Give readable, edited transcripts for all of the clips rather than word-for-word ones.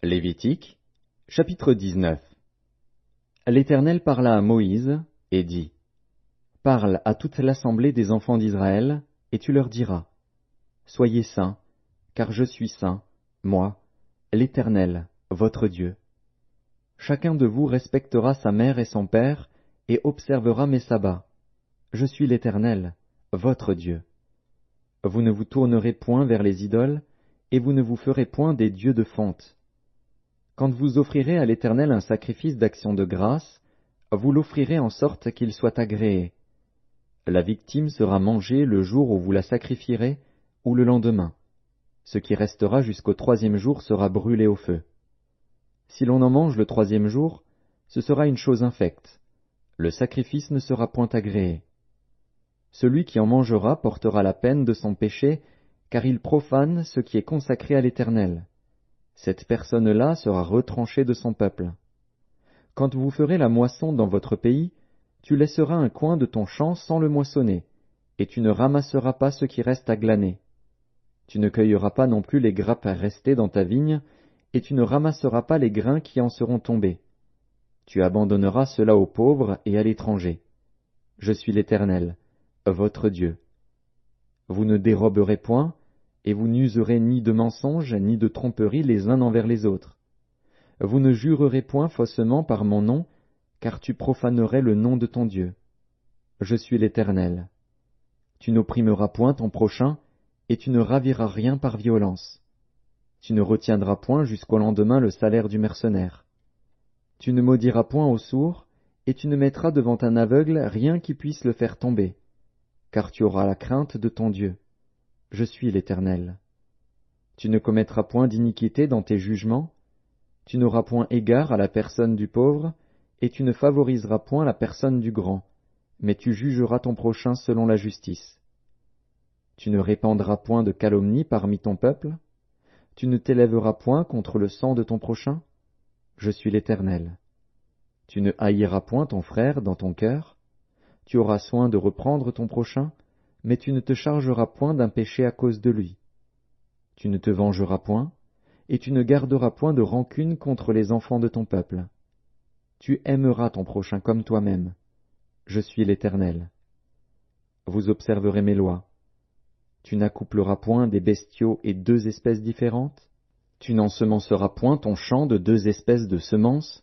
Lévitique, chapitre 19. L'Éternel parla à Moïse, et dit, Parle à toute l'assemblée des enfants d'Israël, et tu leur diras, Soyez saints, car je suis saint, moi, l'Éternel, votre Dieu. Chacun de vous respectera sa mère et son père, et observera mes sabbats. Je suis l'Éternel, votre Dieu. Vous ne vous tournerez point vers les idoles, et vous ne vous ferez point des dieux de fonte. Quand vous offrirez à l'Éternel un sacrifice d'action de grâce, vous l'offrirez en sorte qu'il soit agréé. La victime sera mangée le jour où vous la sacrifierez, ou le lendemain. Ce qui restera jusqu'au 3e jour sera brûlé au feu. Si l'on en mange le 3e jour, ce sera une chose infecte. Le sacrifice ne sera point agréé. Celui qui en mangera portera la peine de son péché, car il profane ce qui est consacré à l'Éternel. Cette personne-là sera retranchée de son peuple. Quand vous ferez la moisson dans votre pays, tu laisseras un coin de ton champ sans le moissonner, et tu ne ramasseras pas ce qui reste à glaner. Tu ne cueilleras pas non plus les grappes restées dans ta vigne, et tu ne ramasseras pas les grains qui en seront tombés. Tu abandonneras cela aux pauvres et à l'étranger. Je suis l'Éternel, votre Dieu. Vous ne déroberez point, et vous n'userez ni de mensonges ni de tromperie les uns envers les autres. Vous ne jurerez point faussement par mon nom, car tu profanerais le nom de ton Dieu. Je suis l'Éternel. Tu n'opprimeras point ton prochain, et tu ne raviras rien par violence. Tu ne retiendras point jusqu'au lendemain le salaire du mercenaire. Tu ne maudiras point au sourd, et tu ne mettras devant un aveugle rien qui puisse le faire tomber, car tu auras la crainte de ton Dieu. Je suis l'Éternel. Tu ne commettras point d'iniquité dans tes jugements, tu n'auras point égard à la personne du pauvre, et tu ne favoriseras point la personne du grand, mais tu jugeras ton prochain selon la justice. Tu ne répandras point de calomnie parmi ton peuple, tu ne t'élèveras point contre le sang de ton prochain. Je suis l'Éternel. Tu ne haïras point ton frère dans ton cœur, tu auras soin de reprendre ton prochain, mais tu ne te chargeras point d'un péché à cause de lui. Tu ne te vengeras point, et tu ne garderas point de rancune contre les enfants de ton peuple. Tu aimeras ton prochain comme toi-même. Je suis l'Éternel. Vous observerez mes lois. Tu n'accoupleras point des bestiaux et 2 espèces différentes. Tu n'ensemenceras point ton champ de 2 espèces de semences,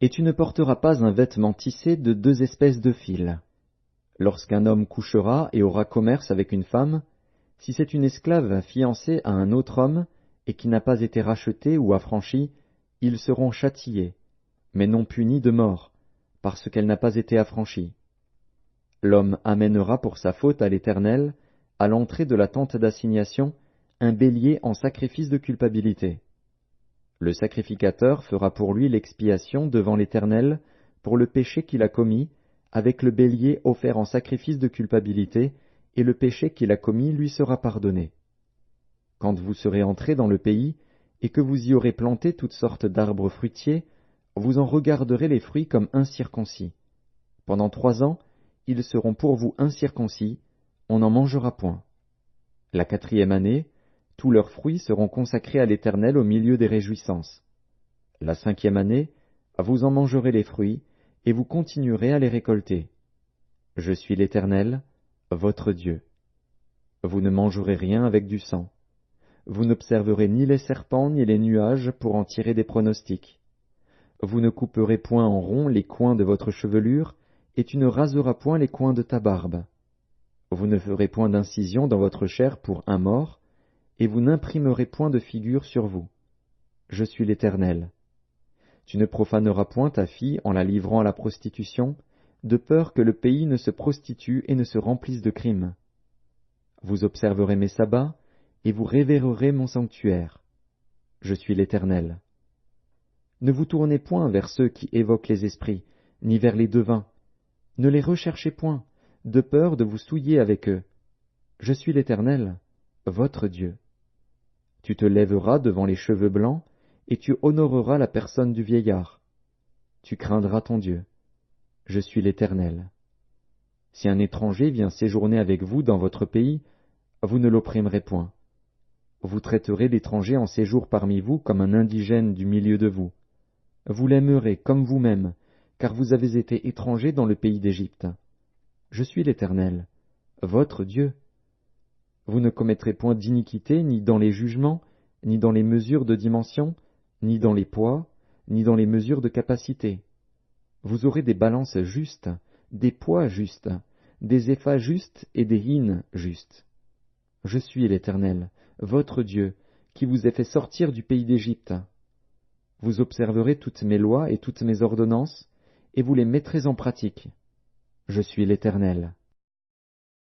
et tu ne porteras pas un vêtement tissé de 2 espèces de fils. Lorsqu'un homme couchera et aura commerce avec une femme, si c'est une esclave fiancée à un autre homme, et qui n'a pas été rachetée ou affranchie, ils seront châtiés, mais non punis de mort, parce qu'elle n'a pas été affranchie. L'homme amènera pour sa faute à l'Éternel, à l'entrée de la tente d'assignation, un bélier en sacrifice de culpabilité. Le sacrificateur fera pour lui l'expiation devant l'Éternel pour le péché qu'il a commis, avec le bélier offert en sacrifice de culpabilité, et le péché qu'il a commis lui sera pardonné. Quand vous serez entrés dans le pays, et que vous y aurez planté toutes sortes d'arbres fruitiers, vous en regarderez les fruits comme incirconcis. Pendant 3 ans, ils seront pour vous incirconcis, on n'en mangera point. La 4e année, tous leurs fruits seront consacrés à l'Éternel au milieu des réjouissances. La 5e année, vous en mangerez les fruits, et vous continuerez à les récolter. Je suis l'Éternel, votre Dieu. Vous ne mangerez rien avec du sang. Vous n'observerez ni les serpents ni les nuages pour en tirer des pronostics. Vous ne couperez point en rond les coins de votre chevelure, et tu ne raseras point les coins de ta barbe. Vous ne ferez point d'incision dans votre chair pour un mort, et vous n'imprimerez point de figure sur vous. Je suis l'Éternel. Tu ne profaneras point ta fille en la livrant à la prostitution, de peur que le pays ne se prostitue et ne se remplisse de crimes. Vous observerez mes sabbats, et vous révérerez mon sanctuaire. Je suis l'Éternel. Ne vous tournez point vers ceux qui évoquent les esprits, ni vers les devins. Ne les recherchez point, de peur de vous souiller avec eux. Je suis l'Éternel, votre Dieu. Tu te lèveras devant les cheveux blancs, et tu honoreras la personne du vieillard. Tu craindras ton Dieu. Je suis l'Éternel. Si un étranger vient séjourner avec vous dans votre pays, vous ne l'opprimerez point. Vous traiterez l'étranger en séjour parmi vous comme un indigène du milieu de vous. Vous l'aimerez comme vous-même, car vous avez été étrangers dans le pays d'Égypte. Je suis l'Éternel, votre Dieu. Vous ne commettrez point d'iniquité ni dans les jugements, ni dans les mesures de dimension, ni dans les poids, ni dans les mesures de capacité. Vous aurez des balances justes, des poids justes, des éphas justes et des hins justes. Je suis l'Éternel, votre Dieu, qui vous ai fait sortir du pays d'Égypte. Vous observerez toutes mes lois et toutes mes ordonnances, et vous les mettrez en pratique. Je suis l'Éternel.